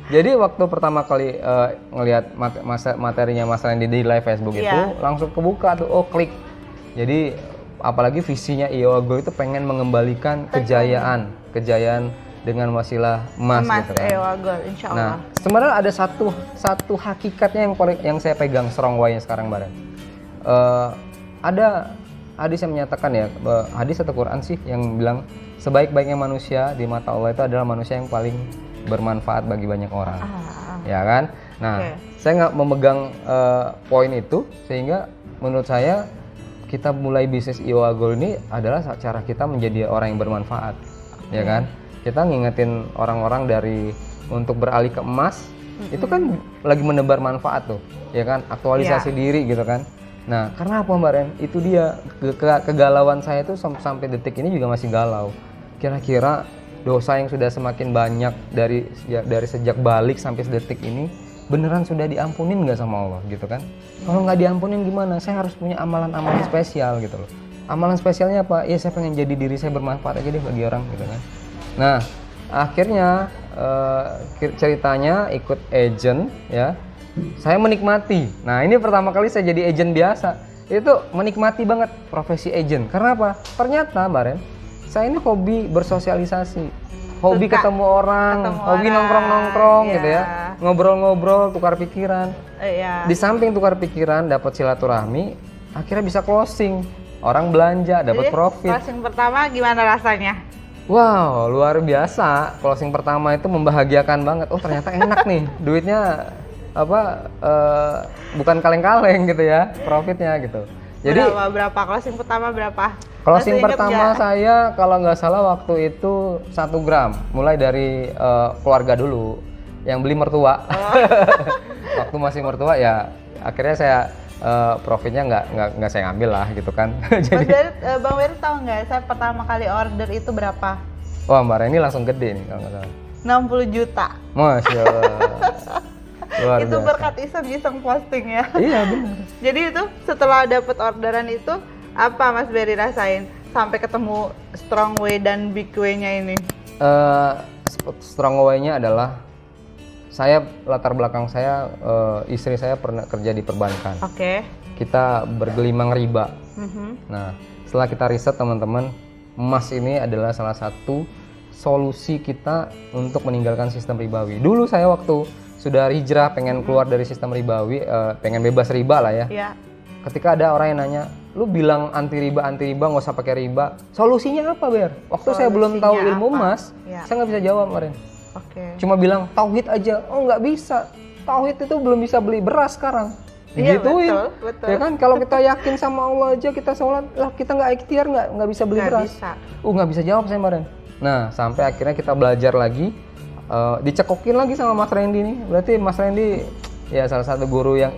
Jadi waktu pertama kali ngelihat materinya Mas Randy di live Facebook itu langsung kebuka tuh, oh klik. Jadi apalagi visinya Iowago itu pengen mengembalikan kejayaan dengan wasilah emas gitu kan. Iowago, insya Allah. Nah, sebenarnya ada satu hakikatnya yang saya pegang strong way-nya sekarang bareng. Ada hadis yang menyatakan ya, hadis atau Quran sih yang bilang sebaik-baiknya manusia di mata Allah itu adalah manusia yang paling bermanfaat bagi banyak orang, ya kan? Nah, saya nggak memegang poin itu, sehingga menurut saya kita mulai bisnis Iowago ini adalah cara kita menjadi orang yang bermanfaat, ya kan? Kita ngingetin orang-orang untuk beralih ke emas, itu kan lagi menebar manfaat tuh, ya kan? Aktualisasi diri gitu kan? Nah, karena apa Mbak Ren? Itu dia kegalauan saya tuh sampai detik ini juga masih galau. Kira-kira dosa yang sudah semakin banyak dari sejak balik sampai sedetik ini beneran sudah diampunin nggak sama Allah gitu kan? Kalau nggak diampunin gimana? Saya harus punya amalan-amalan spesial gitu loh. Amalan spesialnya apa? Ya saya pengen jadi diri saya bermanfaat aja deh bagi orang gitu kan. Nah akhirnya ceritanya ikut agent ya. Saya menikmati. Nah ini pertama kali saya jadi agent biasa. Itu menikmati banget profesi agent. Karena apa? Ternyata Mbak Ren, saya ini hobi bersosialisasi, hobi ketemu orang, hobi nongkrong-nongkrong gitu ya, ngobrol-ngobrol, tukar pikiran. Di samping tukar pikiran, dapat silaturahmi, akhirnya bisa closing, orang belanja, dapat profit. Closing pertama gimana rasanya? Wow, luar biasa. Closing pertama itu membahagiakan banget. Oh ternyata enak nih, duitnya bukan kaleng-kaleng gitu ya, profitnya gitu. Jadi berapa closing pertama berapa? Closing pertama saya kalau nggak salah waktu itu 1 gram, mulai dari keluarga dulu, yang beli mertua. Waktu masih mertua ya, akhirnya saya profitnya nggak saya ambil lah gitu kan. Jadi Bang Wery tahu nggak, saya pertama kali order itu berapa? Wah Mbak Reni langsung gede nih kalau nggak salah. 60 juta. Masya Allah. Luar itu biasa. Berkat iseng posting ya. Iya benar. Jadi itu setelah dapat orderan itu apa Mas Berry rasain sampai ketemu Strong Way dan Big Way-nya ini? Strong Way-nya adalah latar belakang saya, istri saya pernah kerja di perbankan. Kita bergelimang riba. Nah setelah kita riset teman-teman, emas ini adalah salah satu solusi kita untuk meninggalkan sistem ribawi. Dulu saya waktu sudah hijrah pengen keluar dari sistem ribawi, pengen bebas riba lah ya. Ketika ada orang yang nanya, lu bilang anti riba nggak usah pakai riba, solusinya apa Ber? Waktu saya belum tahu ilmu emas, saya nggak bisa jawab kemarin. Cuma bilang tauhid aja, oh nggak bisa, tauhid itu belum bisa beli beras sekarang. Digituin, betul. Ya kan? Kalau kita yakin sama Allah aja kita sholat, lah kita nggak ikhtiar nggak bisa beli beras. Nggak bisa jawab saya kemarin. Nah sampai akhirnya kita belajar lagi. Dicekokin lagi sama Mas Randy nih. Berarti Mas Randy ya salah satu guru yang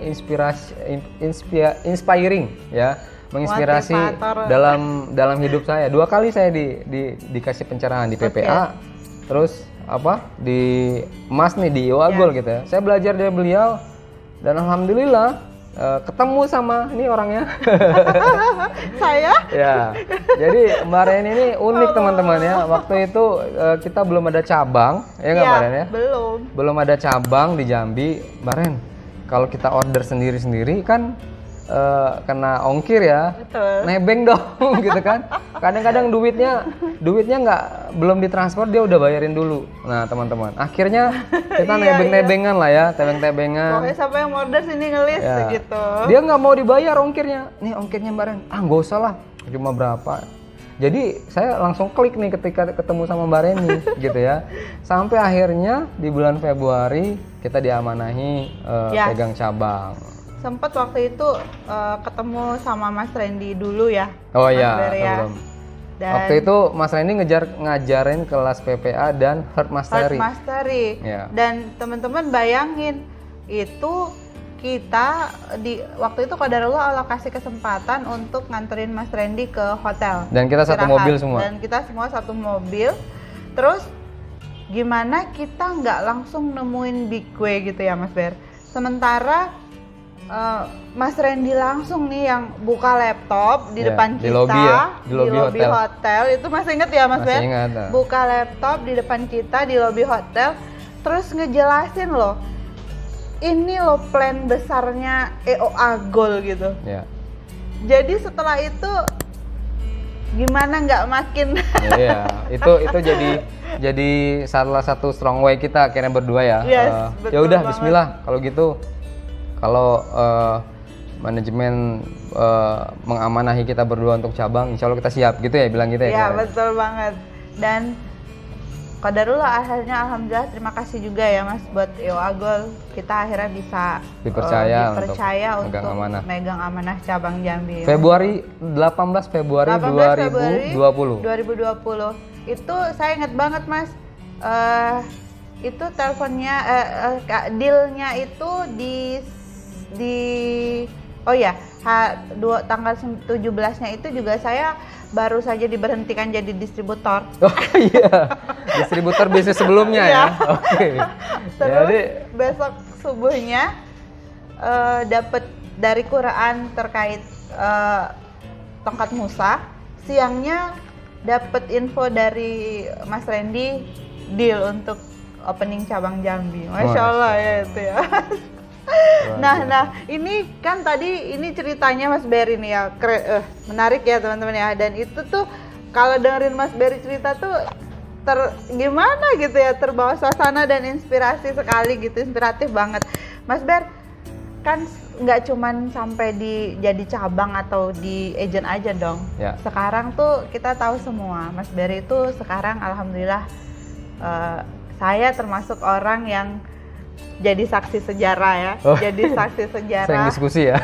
inspiring ya, menginspirasi dalam hidup saya. 2 kali saya dikasih pencerahan di PPA, terus di emas nih di Iowago gitu ya. Saya belajar dari beliau dan alhamdulillah ketemu sama ini orangnya. Saya? Ya. Jadi Mbak Ren ini unik teman-teman ya. Waktu itu kita belum ada cabang, ya nggak Mbak Ren ya? Belum ada cabang di Jambi. Mbak Ren, kalau kita order sendiri-sendiri kan kena ongkir ya, nebeng dong gitu kan. Kadang-kadang duitnya belum ditransfer dia udah bayarin dulu. Nah teman-teman, akhirnya kita nebeng-nebengan lah ya, tebeng-tebengan. Pokoknya siapa yang order sini ngelis gitu. Dia nggak mau dibayar ongkirnya. Nih ongkirnya Mbak Ren, nggak usah lah, cuma berapa. Jadi saya langsung klik nih ketika ketemu sama Mbak Reni gitu ya. Sampai akhirnya di bulan Februari kita diamanahi pegang cabang. Sempat waktu itu ketemu sama Mas Randy dulu ya. Oh iya, sebelum. Waktu itu Mas Randy ngajarin kelas PPA dan Heart Mastery. Dan teman-teman bayangin itu kita waktu itu qadarullah Allah kasih kesempatan untuk nganterin Mas Randy ke hotel. Dan kita satu mobil semua. Dan kita semua satu mobil. Terus gimana kita nggak langsung nemuin Big Way gitu ya Mas Ber? Sementara Mas Randy langsung nih yang buka laptop di depan kita di lobby hotel. Itu masih inget ya Mas Ber? Buka laptop di depan kita di lobby hotel, terus ngejelasin loh, ini loh plan besarnya EOA Gold gitu. Ya. Jadi setelah itu gimana nggak makin Iya, itu jadi salah satu strong way kita akhirnya berdua ya. Yes, Ya udah, bismillah kalau gitu. Kalau manajemen mengamanahi kita berdua untuk cabang, insya Allah kita siap gitu ya, bilang gitu ya. Iya, betul banget. Dan qadarullah akhirnya alhamdulillah, terima kasih juga ya Mas buat EOA Gold. Kita akhirnya bisa dipercaya untuk megang amanah cabang Jambi. 18 Februari 2020. Itu saya ingat banget Mas. Itu teleponnya dealnya itu tanggal 17-nya itu juga saya baru saja diberhentikan jadi distributor. Oh iya, distributor bisnis sebelumnya ya. Oke. Terus jadi besok subuhnya dapat dari Quran terkait tongkat Musa. Siangnya dapat info dari Mas Randy deal untuk opening cabang Jambi. Masya Allah ya itu ya. Nah, ini kan tadi ini ceritanya Mas Berry nih ya, menarik ya teman-teman ya. Dan itu tuh kalau dengerin Mas Berry cerita tuh gimana gitu ya, terbawa suasana dan inspirasi sekali gitu, inspiratif banget. Mas Ber kan nggak cuman sampai jadi cabang atau di agent aja dong. Ya. Sekarang tuh kita tahu semua Mas Berry itu sekarang alhamdulillah saya termasuk orang yang jadi saksi sejarah ya. Jadi saksi sejarah. Sering diskusi ya.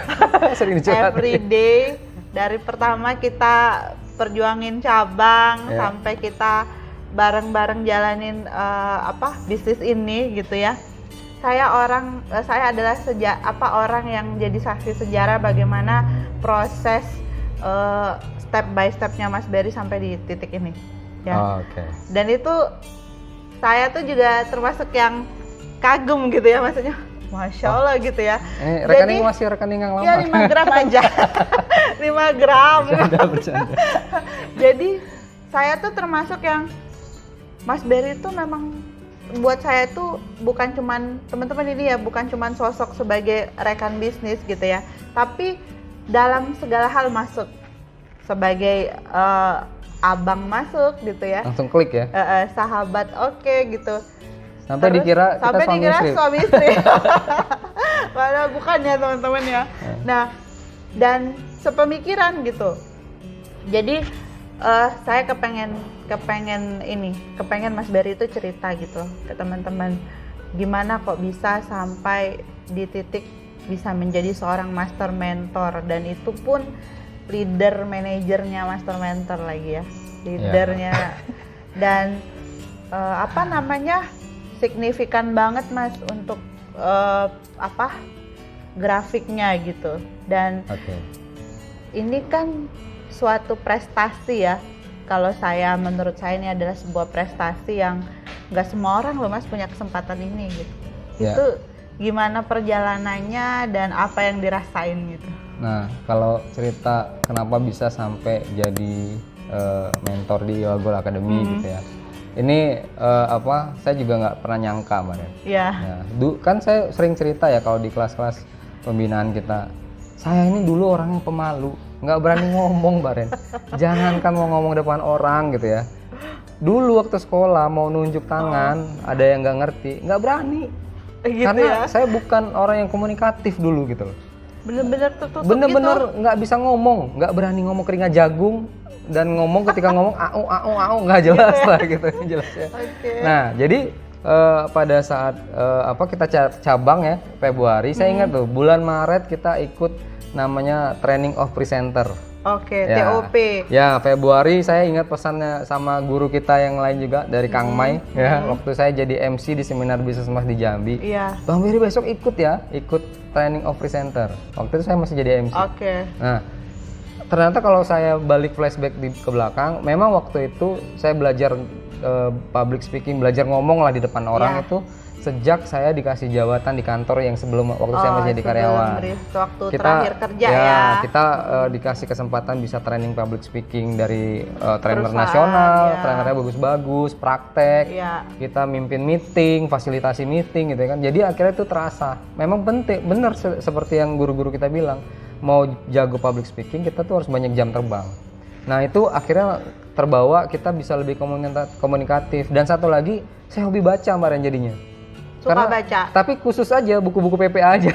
Sering dicurhat. Every day dari pertama kita perjuangin cabang sampai kita bareng-bareng jalanin bisnis ini gitu ya. Saya adalah orang yang jadi saksi sejarah bagaimana proses step by stepnya Mas Berry sampai di titik ini. Ya. Oke. Dan itu saya tuh juga termasuk yang kagum gitu ya, maksudnya Masya Allah gitu ya. Rekening masih rekening yang lama. Ya 5 gram aja. 5 gram. Bercanda. Jadi saya tuh termasuk yang Mas Berry itu memang buat saya tuh bukan cuman teman-teman ini ya, bukan cuman sosok sebagai rekan bisnis gitu ya, tapi dalam segala hal masuk sebagai abang masuk gitu ya. Langsung klik ya. Sahabat gitu. Sampai dikira suami istri. Padahal bukan ya teman-teman ya. Nah, dan sepemikiran gitu. Jadi saya kepengen Mas Berry itu cerita gitu ke teman-teman, gimana kok bisa sampai di titik bisa menjadi seorang master mentor, dan itu pun leader manajernya master mentor lagi ya, leadernya. Dan signifikan banget Mas untuk grafiknya gitu. Dan ini kan suatu prestasi ya. Kalau menurut saya ini adalah sebuah prestasi yang nggak semua orang loh Mas punya kesempatan ini gitu. Itu gimana perjalanannya dan apa yang dirasain gitu. Nah, kalau cerita kenapa bisa sampai jadi mentor di EOA Gold Academy gitu ya. Ini saya juga nggak pernah nyangka, Mbak Ren. Iya. Nah, kan saya sering cerita ya kalau di kelas-kelas pembinaan kita. Saya ini dulu orang yang pemalu, nggak berani ngomong, Mbak Ren. Jangankan mau ngomong depan orang gitu ya. Dulu waktu sekolah mau nunjuk tangan, ada yang nggak ngerti, nggak berani. Gitu karena ya? saya bukan orang yang komunikatif dulu gitu loh. Bener-bener tertutup bener-bener gitu. Nggak bisa ngomong, nggak berani ngomong keringat jagung. Dan ketika ngomong au nggak jelas lah gitu jelas ya. Nah jadi pada saat kita cabang ya Februari, saya ingat tuh bulan Maret kita ikut namanya Training of Presenter. TOP. Ya Februari saya ingat pesannya sama guru kita yang lain juga dari Kang Mai ya, waktu saya jadi MC di seminar bisnis emas di Jambi. Bang Berry besok ikut Training of Presenter. Waktu itu saya masih jadi MC. Nah ternyata kalau saya balik flashback ke belakang, memang waktu itu saya belajar public speaking, belajar ngomong lah di depan orang itu sejak saya dikasih jabatan di kantor yang sebelum waktu saya masih jadi karyawan. Waktu terakhir kerja ya. Kita dikasih kesempatan bisa training public speaking dari trainer nasional, trainernya bagus-bagus, praktek. Kita mimpin meeting, fasilitasi meeting gitu kan. Jadi akhirnya itu terasa. Memang penting, benar seperti yang guru-guru kita bilang, mau jago public speaking kita tuh harus banyak jam terbang. Nah, itu akhirnya terbawa kita bisa lebih komunikatif. Dan satu lagi, saya hobi baca kemarin jadinya. Suka baca. Tapi khusus aja buku-buku PPA aja.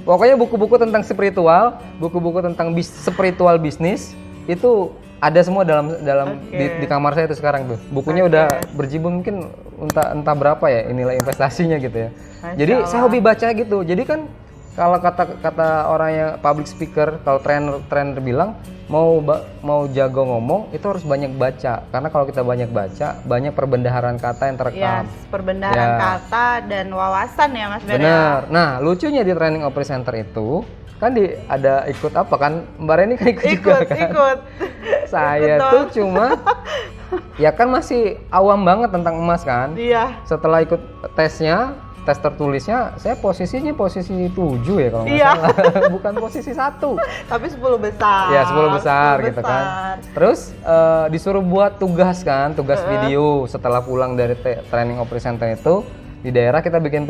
Pokoknya buku-buku tentang spiritual, buku-buku tentang spiritual bisnis itu ada semua dalam di kamar saya itu sekarang tuh. Bukunya udah berjibun mungkin entah berapa ya nilai investasinya gitu ya. Jadi saya hobi baca gitu. Jadi kan kalau kata orang yang public speaker, kalau trainer bilang mau jago ngomong itu harus banyak baca, karena kalau kita banyak baca banyak perbendaharaan kata yang terekam. Perbendaharaan kata dan wawasan ya Mas Ber. Bener. Nah lucunya di training op presenter itu kan ada ikut apa kan, Mbak Reni kan ikut juga kan? Ikut. Saya tuh cuma ya kan masih awam banget tentang emas kan. Iya. Setelah ikut tes tertulisnya, saya posisinya posisi 7 ya kalau nggak salah, bukan posisi 1. Tapi 10 besar. Ya 10 besar gitu kan. Terus disuruh buat tugas kan, tugas video setelah pulang dari training op presenter itu. Di daerah kita bikin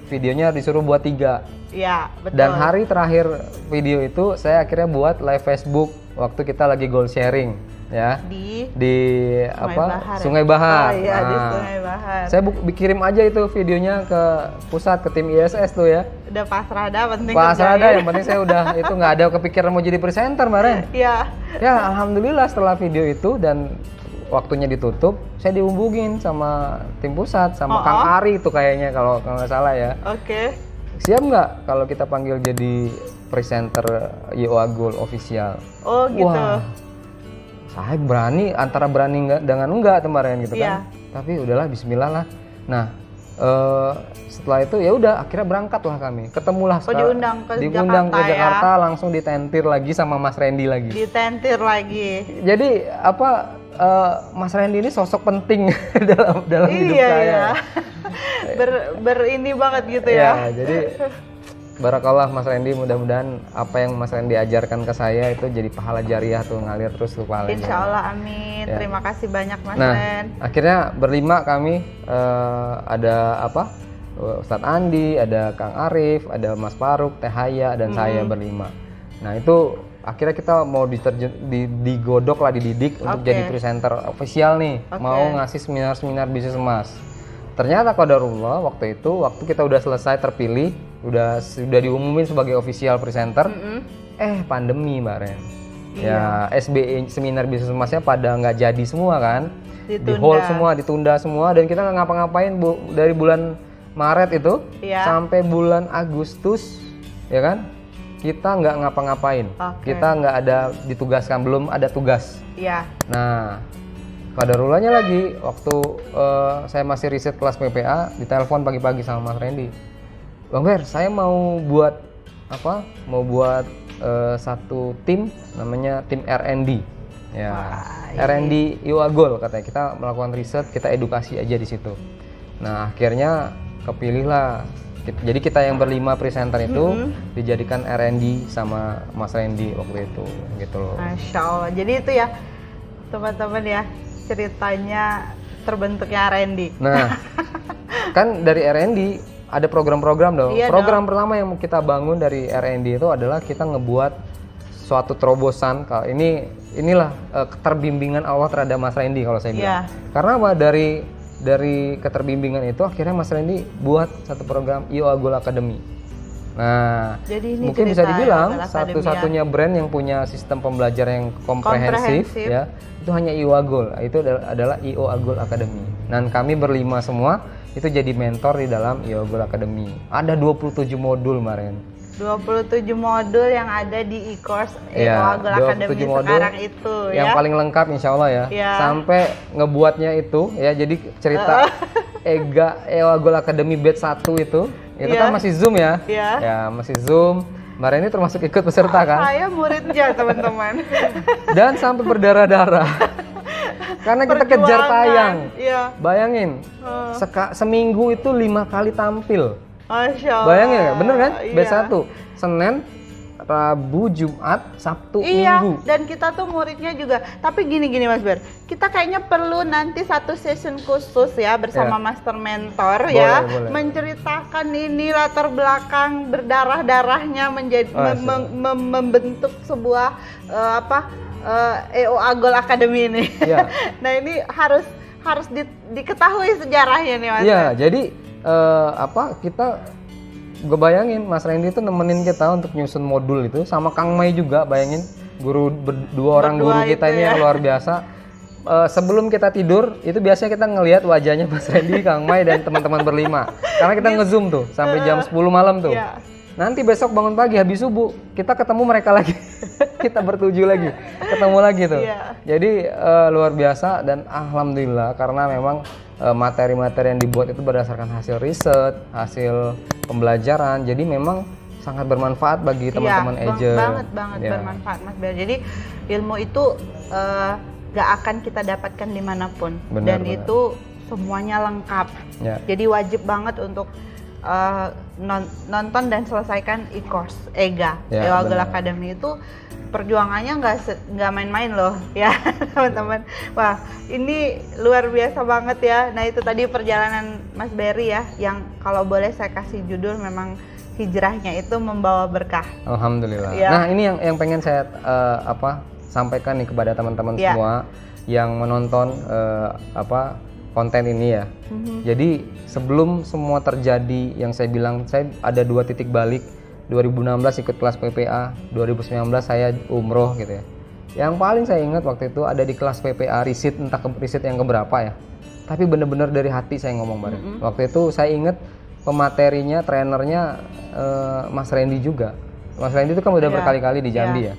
videonya disuruh buat 3. Iya, betul. Dan hari terakhir video itu saya akhirnya buat live Facebook waktu kita lagi goal sharing ya. Di Sungai Bahar. Oh iya, di Sungai Bahar. Saya kirim aja itu videonya ke pusat, ke tim ISS tuh ya. Udah pasrah dah, penting pasrah dah, yang penting saya udah itu nggak ada kepikiran mau jadi presenter kemarin. Iya. Ya alhamdulillah setelah video itu dan waktunya ditutup, saya dihubungin sama tim pusat, sama Kang Ari itu kayaknya kalau nggak salah ya. Oke. Siap nggak kalau kita panggil jadi presenter IO Agul official? Oh gitu. Wah, saya berani, antara berani dengan enggak kemarin gitu kan. Tapi udahlah, Bismillah lah. Nah, setelah itu ya udah akhirnya berangkat lah kami. Ketemulah diundang ke Jakarta, langsung ditentir lagi sama Mas Randy lagi. Ditentir lagi. Jadi Mas Randy ini sosok penting dalam hidup saya. Ini banget gitu ya. Jadi barakallah Mas Randy, mudah-mudahan apa yang Mas Randy ajarkan ke saya itu jadi pahala jariah tuh, ngalir terus tuh pahalanya. Insya Allah, amin. Ya. Terima kasih banyak Mas Ren. Akhirnya berlima kami, ada Ustadz Andi, ada Kang Arif, ada Mas Faruk, Teh Haya, dan saya berlima. Nah itu akhirnya kita mau digodok lah, dididik untuk jadi presenter official nih, mau ngasih seminar-seminar bisnis emas. Ternyata qadarullah waktu kita udah selesai terpilih, sudah diumumin sebagai official presenter, pandemi Mbak Ren. Ya SBI seminar bisnis emasnya pada nggak jadi semua kan, di hold semua, ditunda semua, dan kita nggak ngapa-ngapain dari bulan Maret itu sampai bulan Agustus, ya kan? Kita nggak ngapa-ngapain, kita nggak ada ditugaskan, belum ada tugas. Iya. Nah, qadarullahnya lagi waktu saya masih riset kelas PPA, ditelepon pagi-pagi sama Mas Randy. Bang Ber, saya mau buat satu tim, namanya tim R&D. Ya, R&D IO Agul katanya, kita melakukan riset, kita edukasi aja di situ. Nah, akhirnya kepilihlah. Jadi kita yang berlima presenter itu dijadikan R&D sama Mas Randy waktu itu, gitu loh. Masya Allah. Jadi itu ya, teman-teman ya, ceritanya terbentuknya R&D. Nah, kan dari R&D ada program-program dong. Program pertama yang kita bangun dari R&D itu adalah kita ngebuat suatu terobosan. Kalau inilah keterbimbingan Allah terhadap Mas Randy kalau saya bilang. Karena apa, dari keterbimbingan itu akhirnya Mas Randy buat satu program IO Agul Academy. Nah, jadi ini mungkin bisa dibilang satu-satunya brand yang punya sistem pembelajaran yang komprehensif ya, itu hanya IO Agul. Itu adalah IO Agul Academy. Dan kami berlima semua itu jadi mentor di dalam IO Agul Academy. Ada 27 modul kemarin. 27 modul yang ada di e-course IO Agul Academy sekarang itu yang paling lengkap insya Allah ya. Sampai ngebuatnya itu ya, jadi cerita IO Agul Academy batch 1 itu kan masih Zoom ya. Ya masih Zoom. Mbak Reni termasuk ikut peserta kan? Saya muridnya teman-teman. Dan sampai berdarah-darah. Karena kita kejar tayang. Iya. Bayangin, seminggu itu 5 kali tampil. Masya Allah. Bayangin ya, bener kan? Iya. B1, Senin, Rabu, Jumat, Sabtu, iya, Minggu. dan kita tuh muridnya juga. Tapi gini Mas Ber, kita kayaknya perlu nanti satu session khusus ya bersama master mentor ya, boleh. menceritakan ini latar belakang berdarah-darahnya menjadi membentuk sebuah EO Agol Academy ini. Iya. Nah ini harus diketahui sejarahnya nih Mas. Iya, jadi kita gue bayangin Mas Randy itu nemenin kita untuk nyusun modul itu sama Kang Mai juga, bayangin dua orang guru kita ini yang luar biasa. Sebelum kita tidur itu biasanya kita ngelihat wajahnya Mas Randy, Kang Mai dan teman-teman berlima. Karena kita nge-zoom tuh sampai jam 10 malam tuh. Iya. Nanti besok bangun pagi habis subuh kita ketemu mereka lagi. Kita bertuju lagi, ketemu lagi tuh. Iya. Jadi luar biasa dan alhamdulillah karena memang materi-materi yang dibuat itu berdasarkan hasil riset, hasil pembelajaran. Jadi memang sangat bermanfaat bagi teman-teman agent. Banget bermanfaat Mas Ber. Jadi ilmu itu gak akan kita dapatkan dimanapun. Benar. Itu semuanya lengkap. Ya. Jadi wajib banget untuk nonton dan selesaikan e-course EGA, EO Agol Academy. Itu perjuangannya nggak main-main loh ya teman-teman. Wah ini luar biasa banget ya. Nah itu tadi perjalanan Mas Berry ya, yang kalau boleh saya kasih judul memang hijrahnya itu membawa berkah. Alhamdulillah. Ya. Nah ini yang pengen saya sampaikan nih kepada teman-teman semua yang menonton konten ini ya. Jadi sebelum semua terjadi yang saya bilang, saya ada 2 titik balik. 2016 ikut kelas PPA, 2019 saya umroh gitu ya. Yang paling saya ingat waktu itu ada di kelas PPA riset, entah riset yang keberapa ya. Tapi bener-bener dari hati saya ngomong bareng. Waktu itu saya ingat pematerinya, trenernya Mas Randy juga. Mas Randy itu kan udah berkali-kali di Jambi ya.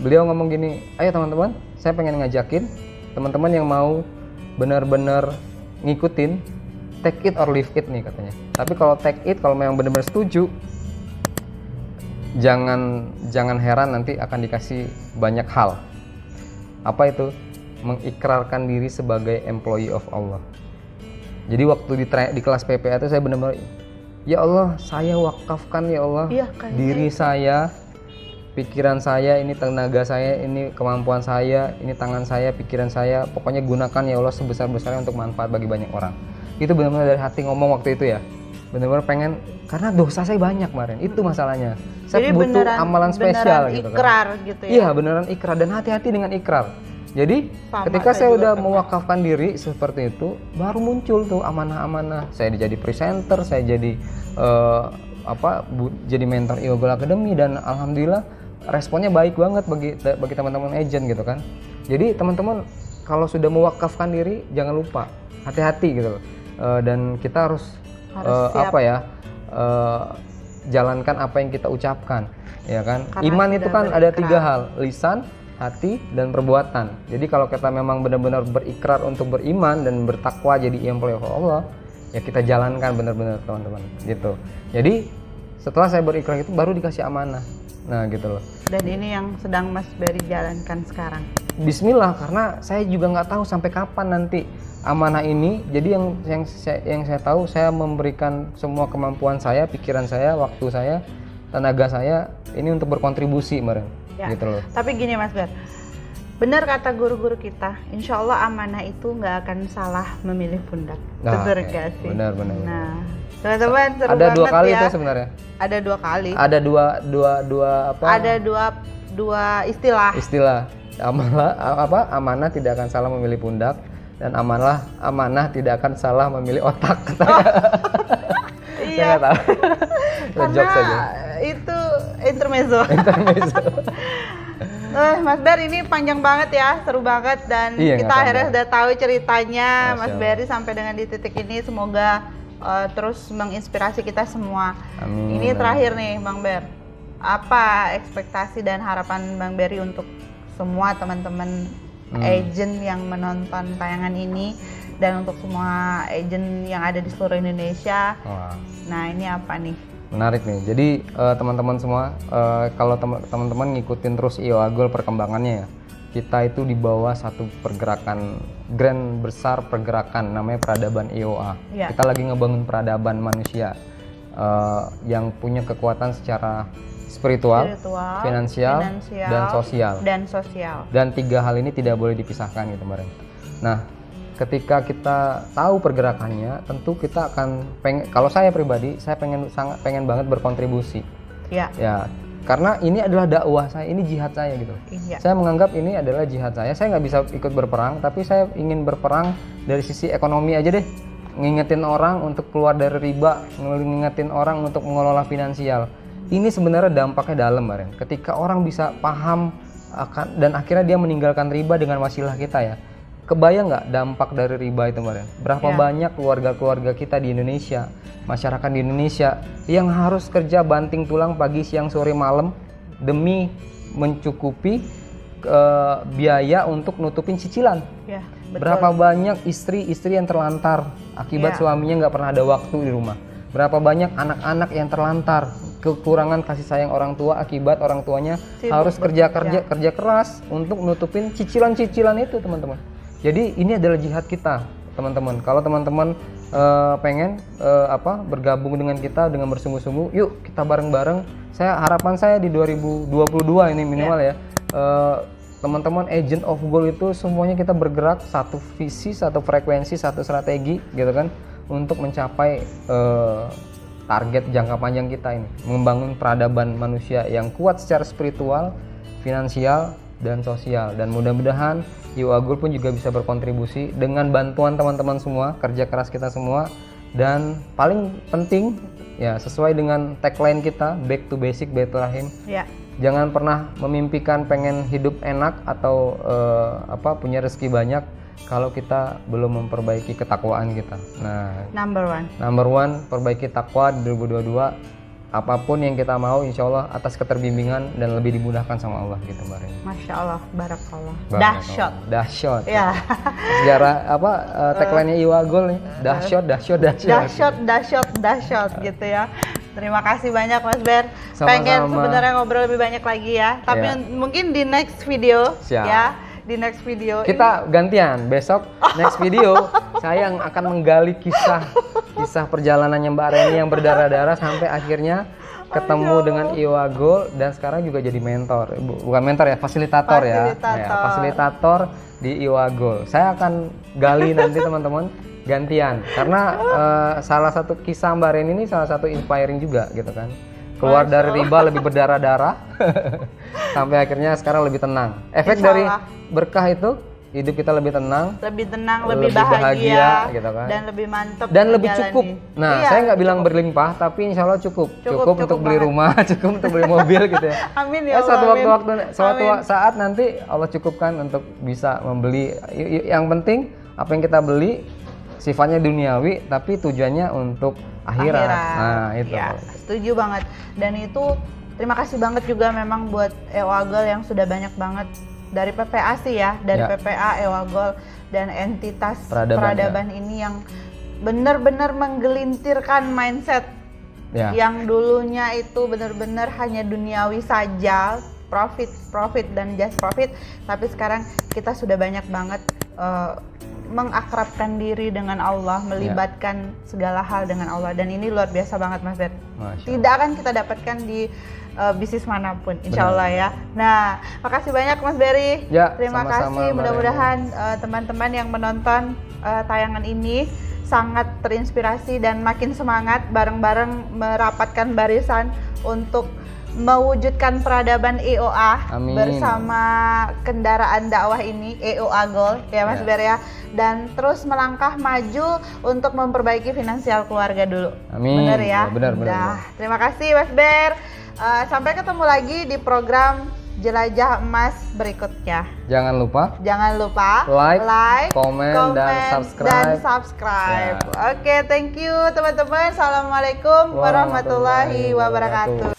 Beliau ngomong gini, ayo teman-teman, saya pengen ngajakin teman-teman yang mau benar-benar ngikutin, take it or leave it nih katanya. Tapi kalau take it, kalau memang benar-benar setuju, jangan heran nanti akan dikasih banyak hal. Apa itu? Mengikrarkan diri sebagai employee of Allah. Jadi waktu di kelas PPA itu saya benar-benar, ya Allah, saya wakafkan ya Allah diri saya, pikiran saya, ini tenaga saya, ini kemampuan saya, ini tangan saya, pikiran saya, pokoknya gunakan ya Allah sebesar-besarnya untuk manfaat bagi banyak orang. Itu benar-benar dari hati ngomong waktu itu ya. Benar-benar pengen, karena dosa saya banyak kemarin, itu masalahnya. Saya jadi butuh amalan spesial gitu kan. Ikrar gitu ya. Iya, beneran ikrar dan hati-hati dengan ikrar. Jadi ketika saya udah mewakafkan diri seperti itu, baru muncul tuh amanah-amanah. Saya jadi presenter, saya jadi jadi mentor EO Agol Academy, dan alhamdulillah responnya baik banget bagi teman-teman agent gitu kan. Jadi teman-teman kalau sudah mewakafkan diri jangan lupa, hati-hati gitu loh. Dan kita harus jalankan apa yang kita ucapkan, ya kan. Karena iman itu kan ada 3 hal, lisan, hati, dan perbuatan. Jadi kalau kita memang benar-benar berikrar untuk beriman dan bertakwa jadi employee of Allah, ya kita jalankan benar-benar teman-teman gitu. Jadi setelah saya berikrar itu baru dikasih amanah. Nah gitu loh. Dan ini yang sedang Mas Berry jalankan sekarang. Bismillah, karena saya juga nggak tahu sampai kapan nanti amanah ini. Jadi yang saya tahu, saya memberikan semua kemampuan saya, pikiran saya, waktu saya, tenaga saya ini untuk berkontribusi meren. Ya, gitu loh. Tapi gini Mas Ber, benar kata guru-guru kita, insya Allah amanah itu nggak akan salah memilih pundak. Benar gak sih? Benar. Nah, teman-teman seru ada banget 2 kali ya. Itu sebenarnya. Ada 2 kali. Ada dua apa? Ada dua istilah. Istilah. Amanah tidak akan salah memilih pundak, dan amanah tidak akan salah memilih otak. Iya. Saya nggak tahu. Karena itu intermezzo. Mas Ber, ini panjang banget ya, seru banget, dan kita akhirnya sudah tahu ceritanya Mas Berry sampai dengan di titik ini. Semoga terus menginspirasi kita semua. Amin. Ini terakhir nih Bang Ber, apa ekspektasi dan harapan Bang Berry untuk semua teman-teman agent yang menonton tayangan ini, dan untuk semua agent yang ada di seluruh Indonesia? Nah ini apa nih? Menarik nih. Jadi teman-teman semua, kalau teman-teman ngikutin terus EO Agol perkembangannya ya, kita itu di bawah satu pergerakan grand besar, pergerakan namanya peradaban EOA. Kita lagi ngebangun peradaban manusia yang punya kekuatan secara spiritual, finansial, dan sosial. Dan 3 hal ini tidak boleh dipisahkan gitu kemarin. Nah, ketika kita tahu pergerakannya, tentu kita akan kalau saya pribadi, saya sangat pengen banget berkontribusi. Ya, karena ini adalah dakwah saya, ini jihad saya gitu. Saya menganggap ini adalah jihad saya. Saya nggak bisa ikut berperang, tapi saya ingin berperang dari sisi ekonomi aja deh. Ngingetin orang untuk keluar dari riba, ngingetin orang untuk mengelola finansial. Ini sebenarnya dampaknya dalam, Maren. Ketika orang bisa paham dan akhirnya dia meninggalkan riba dengan wasilah kita ya. Kebayang nggak dampak dari riba itu, Maren? Berapa banyak keluarga-keluarga kita di Indonesia, masyarakat di Indonesia yang harus kerja banting tulang pagi, siang, sore, malam demi mencukupi biaya untuk nutupin cicilan. Berapa banyak istri-istri yang terlantar akibat suaminya nggak pernah ada waktu di rumah. Berapa banyak anak-anak yang terlantar kekurangan kasih sayang orang tua akibat orang tuanya harus kerja keras untuk nutupin cicilan-cicilan itu, teman-teman. Jadi ini adalah jihad kita, teman-teman. Kalau teman-teman pengen bergabung dengan kita dengan bersungguh-sungguh, yuk kita bareng-bareng. Harapan saya di 2022 ini minimal ya, teman-teman agent of gold itu semuanya kita bergerak satu visi, satu frekuensi, satu strategi gitu kan, untuk mencapai target jangka panjang kita ini, membangun peradaban manusia yang kuat secara spiritual, finansial, dan sosial. Dan mudah-mudahan EOA Gold pun juga bisa berkontribusi dengan bantuan teman-teman semua, kerja keras kita semua. Dan paling penting ya, sesuai dengan tagline kita, back to basic, back to rahim. Jangan pernah memimpikan pengen hidup enak atau punya rezeki banyak kalau kita belum memperbaiki ketakwaan kita. Nah, number one perbaiki takwa di 2022. Apapun yang kita mau, insya Allah atas keterbimbingan dan lebih dimudahkan sama Allah gitu, Mbak Ren. Masya Allah, barakallah. Dahsyat. Ya. Sejarah tagline-nya EOA Gold nih, dahsyat gitu ya. Terima kasih banyak, Mas Ber. Sama-sama. Pengen sebenarnya ngobrol lebih banyak lagi ya, tapi mungkin di next video. Ya. Di next video kita gantian, besok next video saya yang akan menggali kisah perjalanannya Mbak Reni yang berdarah-darah sampai akhirnya ketemu dengan EOA Gold dan sekarang juga jadi mentor, bukan mentor ya, fasilitator. Fasilitator di EOA Gold. Saya akan gali nanti teman-teman gantian karena salah satu kisah Mbak Reni ini salah satu inspiring juga gitu kan. Keluar dari riba lebih berdarah-darah sampai akhirnya sekarang lebih tenang. Efek dari berkah itu hidup kita lebih tenang, lebih bahagia gitu kan, dan lebih mantap dan lebih cukup. Nah, saya nggak bilang berlimpah, tapi insya Allah cukup untuk beli rumah, cukup untuk beli mobil gitu ya. Amin ya Allah. Suatu saat nanti Allah cukupkan untuk bisa membeli. Yang penting apa yang kita beli sifatnya duniawi, tapi tujuannya untuk akhirat. Nah, itu. Ya, setuju banget. Dan itu terima kasih banget juga memang buat EOA Gold yang sudah banyak banget dari PPA sih ya, PPA, EOA Gold dan entitas peradaban ini yang benar-benar menggelintirkan mindset yang dulunya itu benar-benar hanya duniawi saja, profit dan just profit, tapi sekarang kita sudah banyak banget mengakrabkan diri dengan Allah, melibatkan segala hal dengan Allah, dan ini luar biasa banget, Mas Ber. Tidak akan kita dapatkan di bisnis manapun, insya Allah ya. Nah, makasih banyak Mas Berry. Terima kasih. Mudah-mudahan teman-teman yang menonton tayangan ini sangat terinspirasi dan makin semangat bareng-bareng merapatkan barisan untuk mewujudkan peradaban EOA bersama kendaraan dakwah ini, EOA Gold ya Mas Ber ya, dan terus melangkah maju untuk memperbaiki finansial keluarga dulu. Amin. Benar ya? Benar. Terima kasih Mas Ber. Sampai ketemu lagi di program Jelajah Emas berikutnya. Jangan lupa like, komen dan subscribe. Oke, thank you teman-teman. Assalamualaikum warahmatullahi wabarakatuh.